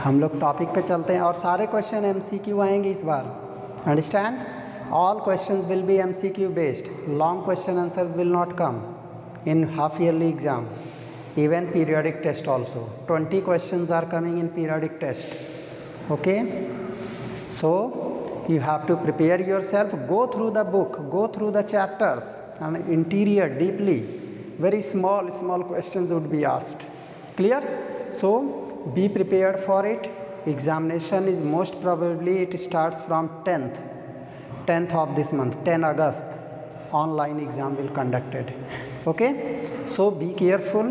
हम लोग टॉपिक पे चलते हैं और सारे क्वेश्चन एमसीक्यू आएंगे इस बार. Understand? All questions will be MCQ based. Long question answers will not come in half yearly exam, even periodic test also. 20 questions are coming in periodic test. Okay, so you have to prepare yourself, go through the book, go through the chapters and interior deeply. Very small questions would be asked. Clear? So be prepared for it. Examination is most probably it starts from 10th of this month, 10 August. Online exam will conducted. Okay, so be careful.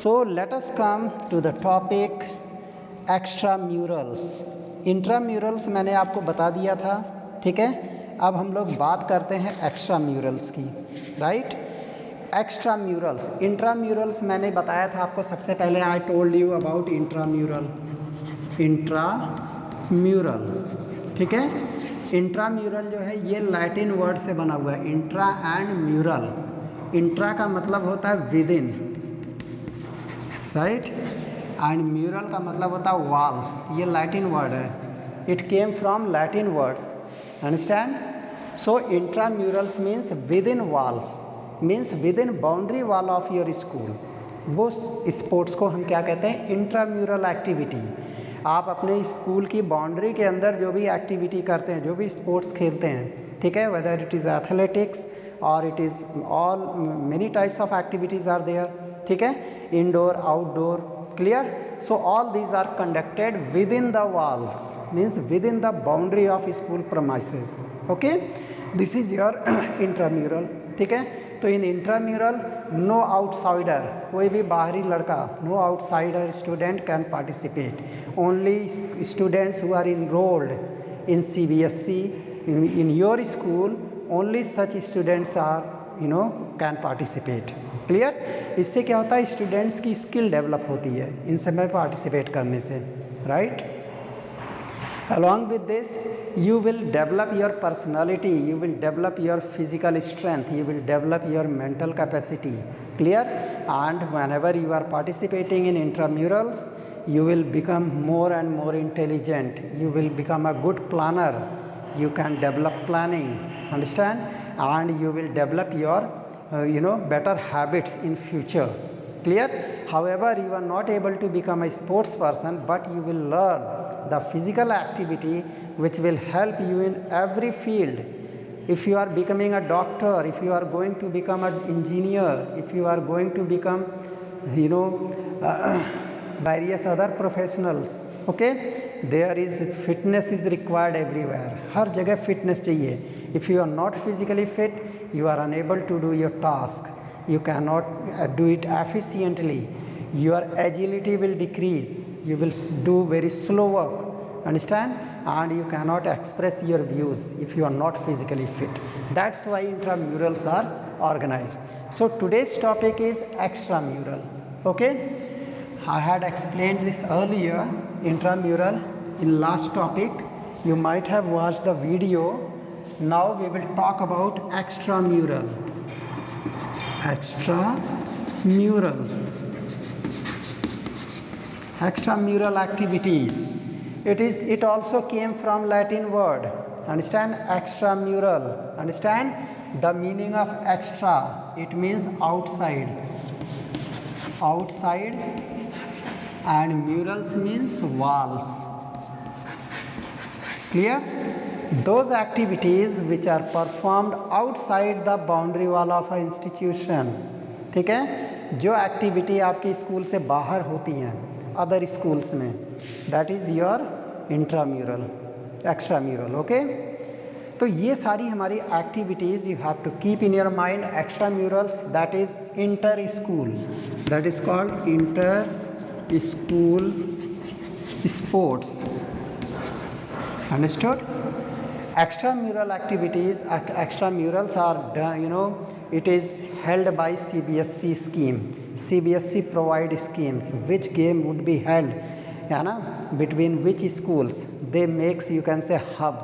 So let us come to the topic extramurals. इंट्राम्यूरल्स मैंने आपको बता दिया था, ठीक है. अब हम लोग बात करते हैं एक्स्ट्राम्यूरल्स की. राइट, एक्स्ट्राम्यूरल्स. इंट्राम्यूरल्स मैंने बताया था आपको सबसे पहले. I told you about intramural. Intramural, ठीक है. इंट्राम्यूरल जो है ये लैटिन वर्ड से बना हुआ है, इंट्रा एंड म्यूरल. इंट्रा का मतलब होता है within, right, and mural का मतलब होता है वॉल्स. ये लैटिन वर्ड है, it came from Latin words. Understand? So intramurals means within walls, means within boundary wall of your school. वो स्पोर्ट्स को हम क्या कहते हैं? Intramural activity. आप अपने स्कूल की बाउंड्री के अंदर जो भी एक्टिविटी करते हैं, जो भी स्पोर्ट्स खेलते हैं, ठीक है, वेदर इट इज़ एथलेटिक्स और it is all many types of activities are there, ठीक है, indoor outdoor. Clear? So all these are conducted within the walls, means within the boundary of school premises. Okay, this is your intramural, ठीक है. तो इन intramural no outsider, कोई भी बाहरी लड़का, no outsider student can participate. Only students who are enrolled in CBSE in your school, only such students are can participate. Clear? इससे क्या होता है? स्टूडेंट्स की स्किल डेवलप होती है इन सब में पार्टिसिपेट करने से. Right? Along with this, you will develop your personality, you will develop your physical strength, you will develop your mental capacity. Clear? And whenever you are participating in intramurals, you will become more and more intelligent. You will become a good planner. You can develop planning. Understand? And you will develop your better habits in future. Clear? However, you are not able to become a sports person, but you will learn the physical activity which will help you in every field. If you are becoming a doctor, if you are going to become an engineer, if you are going to become various other professionals, okay, there is fitness is required everywhere. हर जगह fitness चाहिए. If you are not physically fit, you are unable to do your task. You cannot do it efficiently. Your agility will decrease. You will do very slow work. Understand? And you cannot express your views if you are not physically fit. That's why intramurals are organized. So today's topic is extramural. Okay? I had explained this earlier, intramural, in last topic. You might have watched the video. Now we will talk about extramural. Extramurals. Extramural activities. It also came from Latin word. Understand? Extramural. Understand? The meaning of extra. It means outside. Outside. And murals means walls. Clear? Those activities which are performed outside the boundary wall of an institution. ठीक है? जो activity आपके school से बाहर होती हैं other schools में, that is your intramural, extramural. Okay, तो ये सारी हमारी activities you have to keep in your mind. Extramurals that is inter school, that is called inter school sports. Understood? Extramural activities, extramurals are done, it is held by CBSE scheme. CBSE provide schemes which game would be held between which schools. They makes, you can say, hub.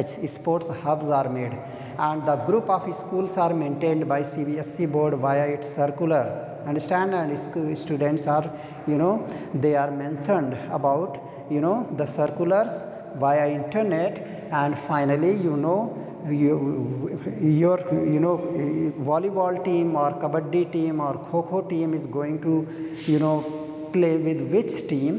sports hubs are made, and the group of schools are maintained by CBSE board via its circular. Understand? And students are, they are mentioned about, the circulars via internet. And finally, your volleyball team or kabaddi team or kho team is going to play with which team,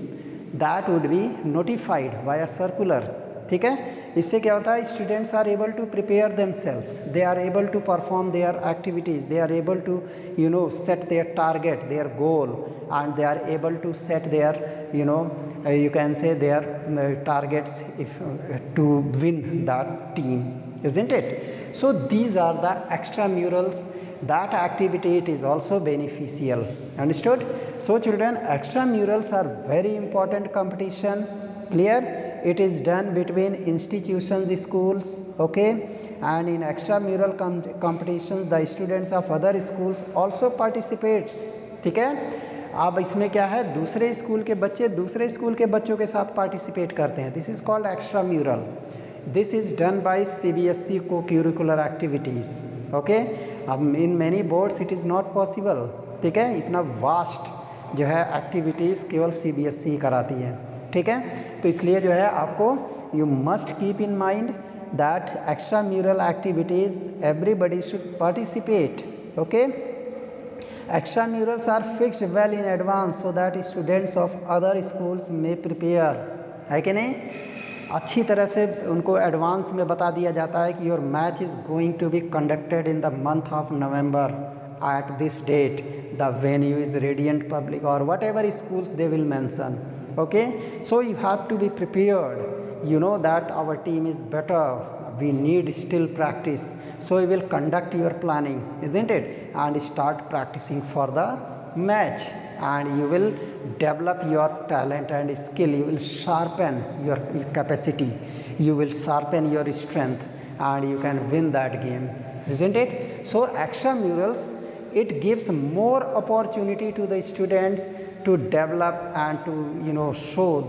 that would be notified via circular. ठीक है, इससे क्या होता है, students are able to prepare themselves, they are able to perform their activities, they are able to set their target, their goal, and they are able to set their you can say their targets if to win that team, isn't it? So these are the extramurals. That activity, it is also beneficial. Understood? So children, extramurals are very important competition. Clear? It is done between institutions, schools, okay? And in extramural competitions, the students of other schools also participates. ठीक है? अब इसमें क्या है, दूसरे school के बच्चे दूसरे स्कूल के बच्चों के साथ पार्टिसिपेट करते हैं. This is called extra mural. This is done by CBSE को करिकुलर एक्टिविटीज़. ओके, अब in many boards it is not possible. ठीक है, इतना वास्ट जो है एक्टिविटीज़ केवल CBSE कराती है. ठीक है, तो इसलिए जो है आपको you must keep in mind that extra mural activities everybody should participate. Okay, extramurals are fixed well in advance so that students of other schools may prepare. है कि नहीं? अच्छी तरह से उनको एडवांस में बता दिया जाता है कि your match is going to be conducted in the month of November at this date. The venue is Radiant Public or whatever schools they will mention. Okay, so you have to be prepared. You know that our team is better, we need still practice, so you will conduct your planning, isn't it, and start practicing for the match, and you will develop your talent and skill, you will sharpen your capacity, you will sharpen your strength, and you can win that game, isn't it? So extramurals, it gives more opportunity to the students to develop and to show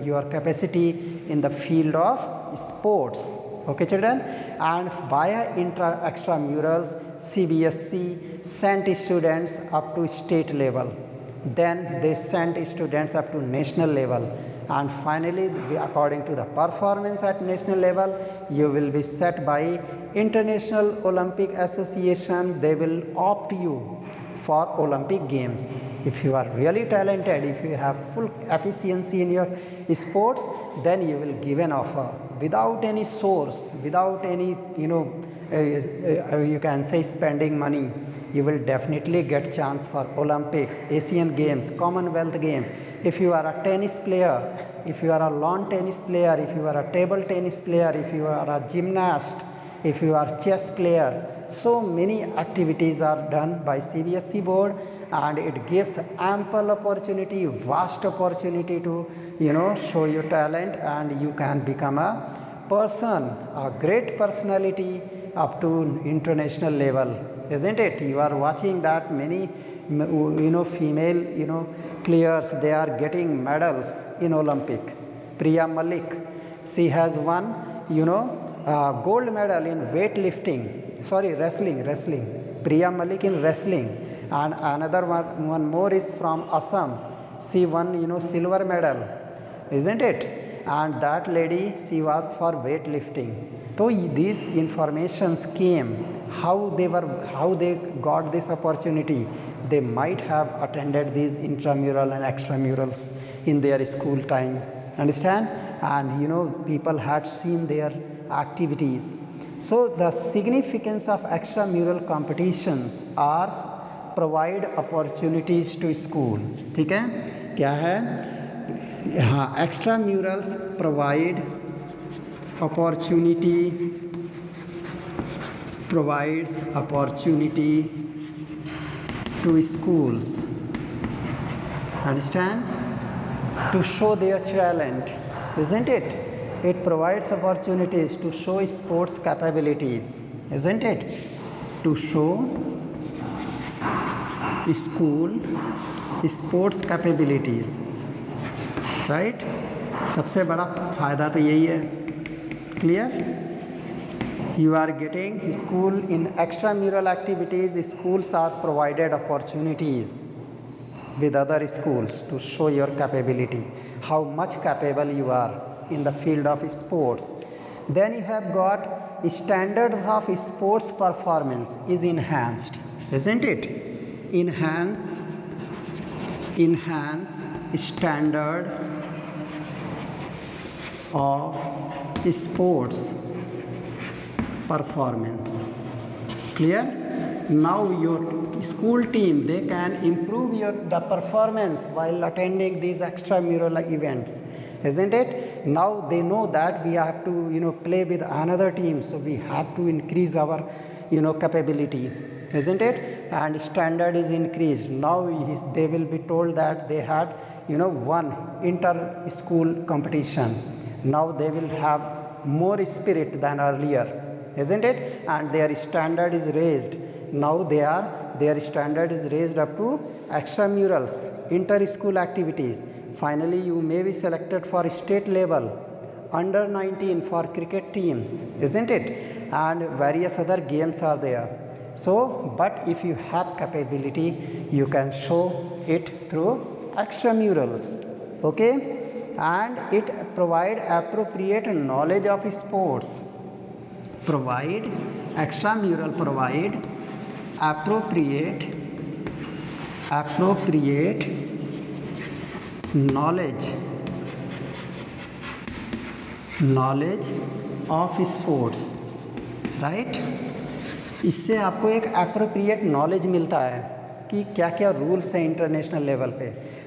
your capacity in the field of sports. Okay children, and via extramurals CBSE sent students up to state level, then they sent students up to national level, and finally according to the performance at national level you will be set by International Olympic Association. They will opt you for Olympic Games. If you are really talented, if you have full efficiency in your sports, then you will give an offer without any source, without any you can say spending money. You will definitely get chance for Olympics, Asian Games, Commonwealth Game. If you are a tennis player, if you are a lawn tennis player, if you are a table tennis player, if you are a gymnast, if you are chess player, so many activities are done by CBSE board, and it gives ample opportunity, vast opportunity to show your talent, and you can become a person, a great personality up to international level, isn't it? You are watching that many female players, they are getting medals in Olympic. Priya Malik, she has won gold medal in wrestling. Priya Malik in wrestling, and another one more is from Assam. She won silver medal, isn't it? And that lady, she was for weightlifting. So these informations came, how they got this opportunity. They might have attended these intramural and extramurals in their school time, understand? And people had seen their activities. So the significance of extramural competitions are provide opportunities to school. ठीक है, क्या है? हाँ, extramurals provide opportunity, provides opportunity to schools, understand, to show their talent, isn't it? It provides opportunities to show sports capabilities, isn't it? To show school sports capabilities, right? सबसे बड़ा फायदा तो यही है. Clear? You are getting school in extramural activities. Schools are provided opportunities with other schools to show your capability, how much capable you are in the field of sports. Then you have got standards of sports performance is enhanced, isn't it? Enhance standard of sports performance. Clear? Now your school team, they can improve the performance while attending these extramural events, isn't it? Now they know that we have to play with another team, so we have to increase our capability, isn't it? And standard is increased. Now they will be told that they had one inter school competition. Now they will have more spirit than earlier, isn't it? And their standard is raised. Now their standard is raised up to extramurals, inter school activities. Finally you may be selected for state level, under 19 for cricket teams, isn't it? And various other games are there. So but if you have capability, you can show it through extramurals. Okay? And it provide appropriate knowledge of sports. Extramural provide appropriate knowledge of sports, right? इससे आपको एक appropriate knowledge मिलता है कि क्या क्या rules हैं international level पे।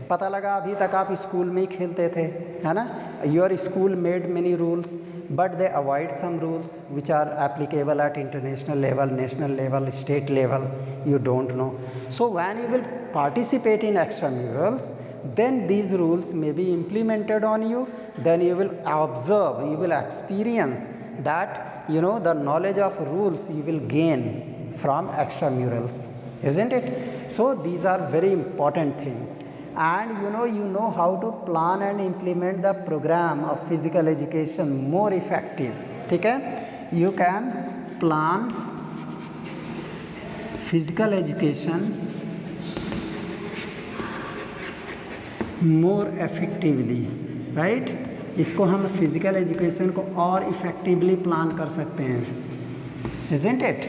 पता लगा अभी तक आप स्कूल में ही खेलते थे, है ना? Your school made many rules but they avoid some rules which are applicable at international level, national level, state level, you don't know. So when you will participate in extramurals, then these rules may be implemented on you. Then you will observe, you will experience that the knowledge of rules you will gain from extramurals, isn't it? So these are very important things. And you know how to plan and implement the program of physical education more effective. ठीक है? You can plan physical education more effectively, right? इसको हम physical education को और effectively plan कर सकते हैं, isn't it?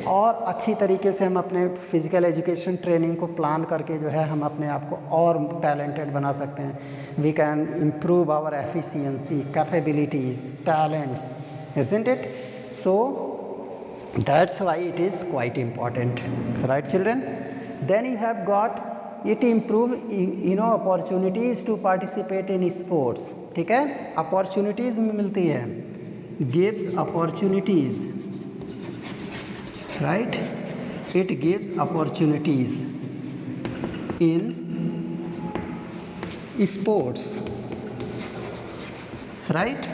और अच्छी तरीके से हम अपने फिजिकल एजुकेशन ट्रेनिंग को प्लान करके हम अपने आप को और टैलेंटेड बना सकते हैं. We can improve our efficiency, capabilities, talents, isn't it? So that's why it is quite important, right children? Then you have got it improve opportunities to participate in sports. ठीक है, अपॉर्चुनिटीज मिलती है, gives opportunities, right? It gives opportunities in sports, right?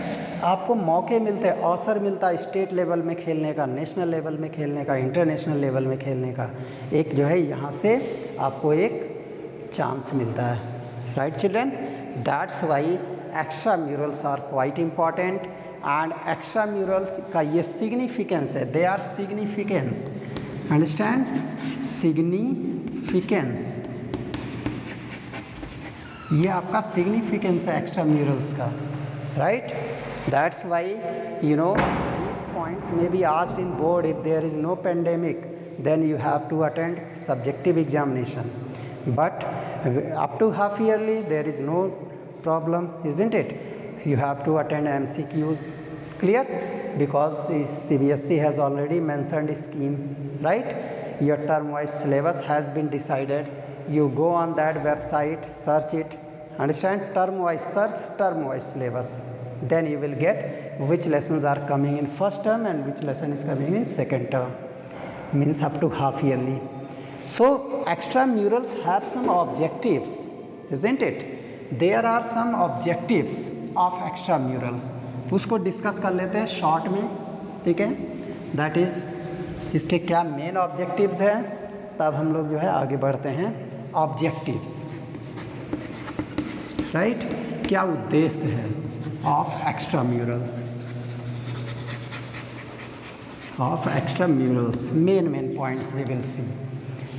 आपको मौके मिलते हैं, अवसर मिलता है स्टेट लेवल में खेलने का, नेशनल लेवल में खेलने का, इंटरनेशनल लेवल में खेलने का. एक यहाँ से आपको एक चांस मिलता है, right children? That's why extramurals are quite important. And extramurals का ये सिग्निफिकेंस है, they are significance, understand? Significance, ये आपका सिग्निफिकेंस है एक्स्ट्राम्यूरल्स का, right? That's why these points may be asked in board. If there is no pandemic, then you have to attend subjective examination, but up to half yearly there is no problem, isn't it? You have to attend MCQs, clear? Because CBSE has already mentioned scheme, right? Your term wise syllabus has been decided. You go on that website, search it, understand? Term wise search, term wise syllabus, then you will get which lessons are coming in first term and which lesson is coming in second term, means up to half yearly. So extramurals have some objectives, isn't it? There are some objectives of extramurals, उसको discuss कर लेते हैं short में, ठीक है? That is इसके क्या main objectives हैं, तब हम लोग आगे बढ़ते हैं. Objectives, right? क्या उद्देश्य है of extramurals. of extramurals. Main points we will see.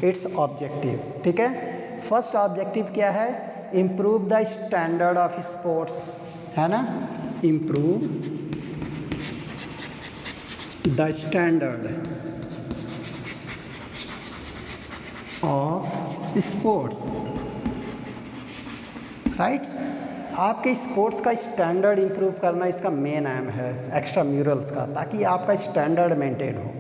Its objective. ठीक है, फर्स्ट ऑब्जेक्टिव क्या है? Improve the standard of sports, है ना, improve the standard of sports, rights. आपके स्पोर्ट्स का स्टैंडर्ड इंप्रूव करना इसका मेन एम है एक्स्ट्राम्यूरल्स का, ताकि आपका स्टैंडर्ड मेंटेन हो।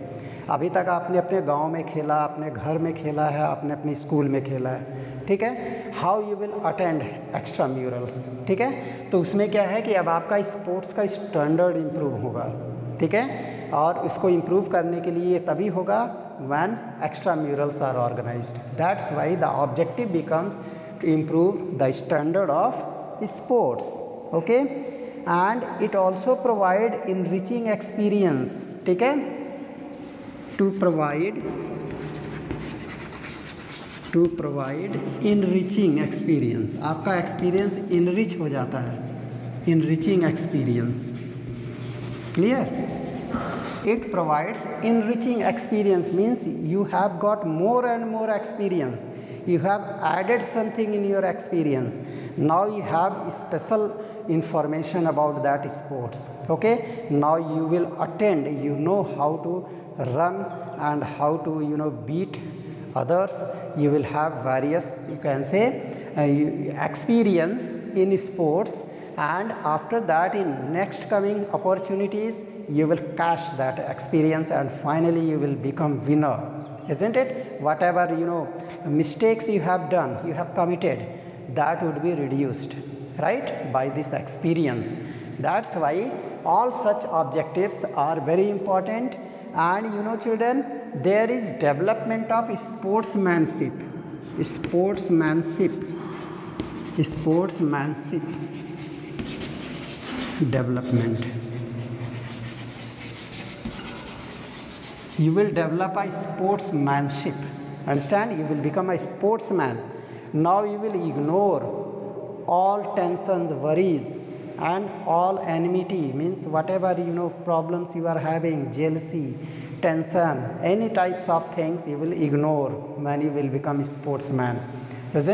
अभी तक आपने अपने गांव में खेला, अपने घर में खेला है, आपने अपने स्कूल में खेला है, ठीक है। हाउ यू विल अटेंड एक्स्ट्राम्यूरल्स, ठीक है। तो उसमें क्या है कि अब आपका स्पोर्ट्स का स्टैंडर्ड इंप्रूव होगा, ठीक है। और उसको इम्प्रूव करने के लिए तभी होगा when extramurals are organized. That's why the objective becomes to improve the standard of sports, okay, and it also provide enriching experience, ठीक है, to provide enriching experience। आपका एक्सपीरियंस enrich हो जाता है, enriching experience, clear। It provides enriching experience means you have got more and more experience, you have added something in your experience, now you have special information about that sports, okay। Now you will attend, you know how to run and how to beat others, you will have various, you can say, experience in sports, and after that in next coming opportunities you will cash that experience and finally you will become winner, isn't it? Whatever mistakes you have done, you have committed, that would be reduced, right, by this experience. That's why all such objectives are very important. And children, there is development of sportsmanship development. You will develop a sportsmanship, understand, you will become a sportsman. Now you will ignore all tensions, worries, and all enmity, means whatever problems you are having, jealousy, tension, any types of things you will ignore when you will become a sportsman.